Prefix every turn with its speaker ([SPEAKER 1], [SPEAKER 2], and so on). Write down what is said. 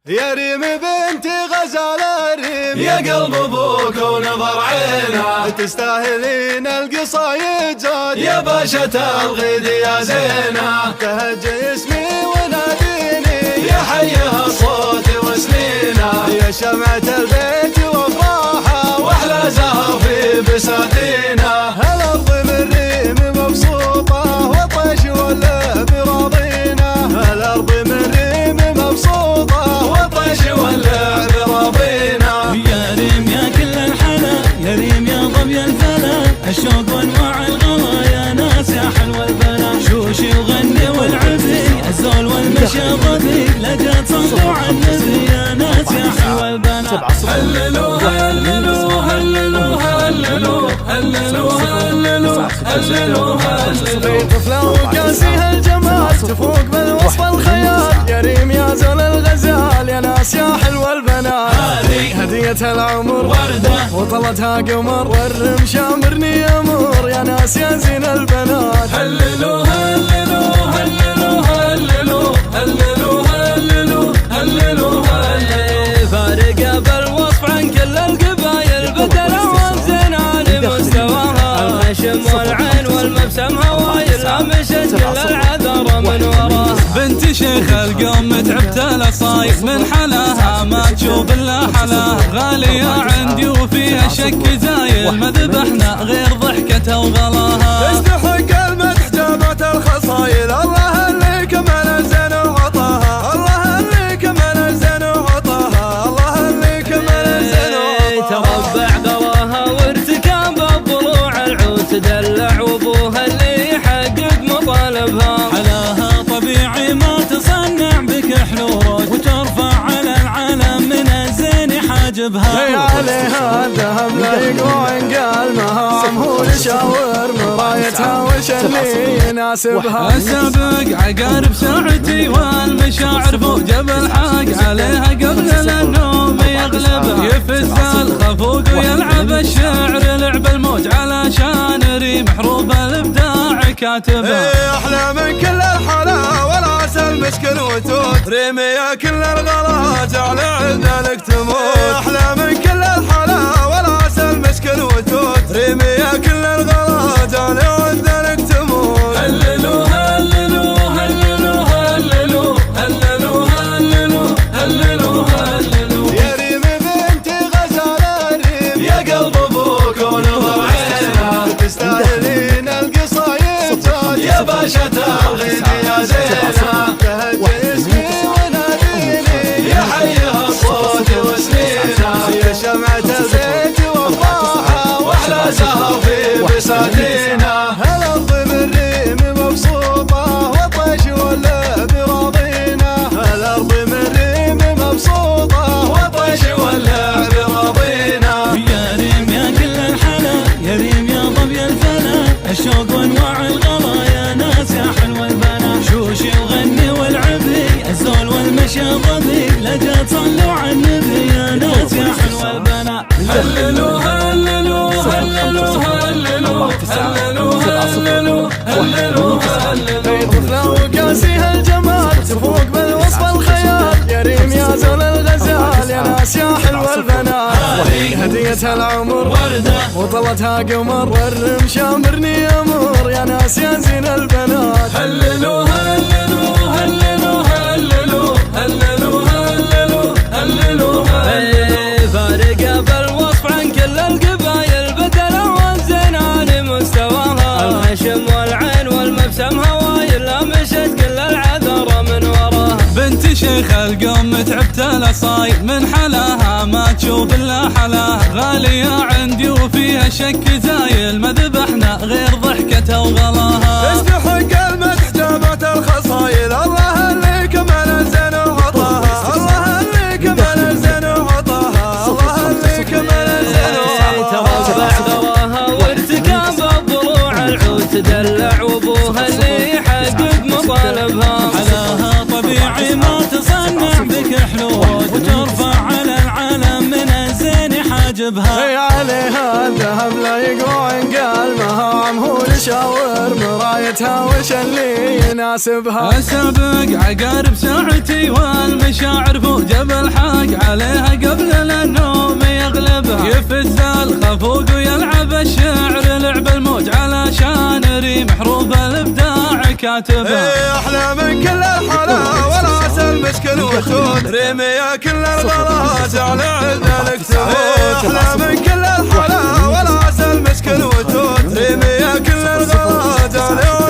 [SPEAKER 1] يا ريم بنت غزال الريم، يا قلب ابوك ونظر عينه، تستاهلين القصايد زود يا باشا الغيد يا زينه. تهج اسمي وناديني يا حيها صوتي وسنينه، يا شمعة البيت وافراحه واحلى زهر في بساتينه. هالارض من ريم مبسوطه وطيش واللهب راضينه، هالارض من ريم مبسوطه وطيش واللعب راضينا.
[SPEAKER 2] يا ريم يا كل الحلا، يا ريم يا ظبي الفلا، الشوق وانواع الغلا، يا ناس يا حلوى البلا. شوشي وغني والعبي، الزول والمشي ظبي، لقد صلوا على النبي يا ناس يا حلوى البلا.
[SPEAKER 1] هللوا هللوا هللوا هللوا هللوا هللوا هللوا هللوا. طفلة وكاسيها الجمال تفوق بالوصف الخيال، يا ريم يا زول الغزال، يا ناس يا حلوى البنات. هدية العمر وردة وطلتها قمر، والرمش امرني امور، يا ناس يا زين البنات. هللوا هللوا هللوا هللوا هللوا هللوا هللوا هللوا.
[SPEAKER 2] فارقة بالوصف عن كل القبايل، بدل وزن على مستواها، الخشم والعين والمبسم هوايل، مشت كل العذر من وراها. بنت شيخ القوم تعبت الاصايد، من حلاها ما تشوف الا حلاها، غالية عندي وفيها شك زايل، ما ذبحنا غير ضحكتها وغلاها.
[SPEAKER 1] تستحق المدح جابت الخصايل، الله اللي كمل الزين وعطاها، الله اللي كمل الزين وعطاها، الله اللي كمل الزين وعطاها.
[SPEAKER 2] تربع ذواها وارتكاب الضلوع العود، تدلع وابوها اللي يحقق مطالبها. حلاها طبيعي ما تصنع بك حلول، وترفع على العالم من الزين حاجبها.
[SPEAKER 1] عليها الذهب لا يقوى قال مهام، هو يشاور مرايتها وش اللي يناسبها.
[SPEAKER 2] السابق عقارب ساعتي والمشاعر فوق جبل حاق، عليها قبل النوم يغلبها، يفز الخفوق ويلعب الشعر، لعب الموج علشان ريم حروب الابداع كاتبها.
[SPEAKER 1] احلى من كل الحلا والعسل مسكن وتوت، ريم يا كل الغلا جعل عندك تموت. احلى من كل الحلا والعسل مسكن وتوت، ريم يا كل الغلا جعل عندك تموت. هللوا هللوا هللوا هللوا هللوا هللوا هللوا هللوا. يا ريم بنت غزال الريم، يا قلب ابوك ونظر عينه، تستاهلين القصايد زود يا باشا الغيد يا زينه. تهج اسمي وناديني يا حيها صوتي وسنينه، يا شمعة البيت وافراحه واحلى زهر في بساتينه. هالارض من ريم مبسوطه وطيش واللهب راضينا، هالارض من ريم مبسوطه وطيش واللهب راضينا.
[SPEAKER 2] يا ريم يا كل الحلا، يا ريم يا ظبي الفلا، الشوق وانواع الغلا، يا ناس يا حلوى البنا. شوشي وغني والعبي، الزول والمشي ظبي، لقد صلوا على النبي يا ناس يا حلوى البنا.
[SPEAKER 1] هللوا هللوا هللوا هللوا هللوا هللوا هللوا هللوا. طفلة وكاسيها الجمال تفوق بالوصف الخيال، يا ريم يا زول الغزال، يا ناس يا حلوى البنات. هدية العمر وردة وطلتها قمر، والرمش امرني امور، يا ناس يا زين البنات. هللوا هللوا هللوا هللوا هللوا هللوا هللوا هللوا.
[SPEAKER 2] فارقة بالوصف عن كل القبايل، بدل وزن على مستواها، الخشم والعين والمبسم هوايل، مشت كل العذر من وراها. بنت شيخ القوم تعبت الاصايد، من حلاها ما تشوف الا حلاها، غالية عندي وفيها شك زايل، ما ذبحنا غير ضحكتها وغلاها.
[SPEAKER 1] تستحق المدح جابت الخصايل، الله اللي كمل الزين وعطاها، الله اللي كمل الزين وعطاها، الله اللي كمل الزين وعطاها.
[SPEAKER 2] تربع ذواها وارتكاب الضلوع العود، تدلع وابوها اللي يحقق مطالبها. حلاها طبيعي ما تصنع بك حلول، وترفع على العالم من الزين حاجبها.
[SPEAKER 1] عليها الذهب لا يقوى قال مهام، هو يشاور مرايتها وش اللي يناسبها. يناسبها.
[SPEAKER 2] السابق عقارب ساعتي والمشاعر فوق جبل حاق عليها قبل النوم يغلبها. يفز الخفوق ويلعب الشعر لعب الموج علشان ريم حروف الابداع كاتبها.
[SPEAKER 1] احلى من كل الحلا وراس المشكل وتود ريمي يا كل الغلا جعل عندك تموت. احلى من كل الحلا وراس المشكل وتود ريمي يا كل الغلا جعل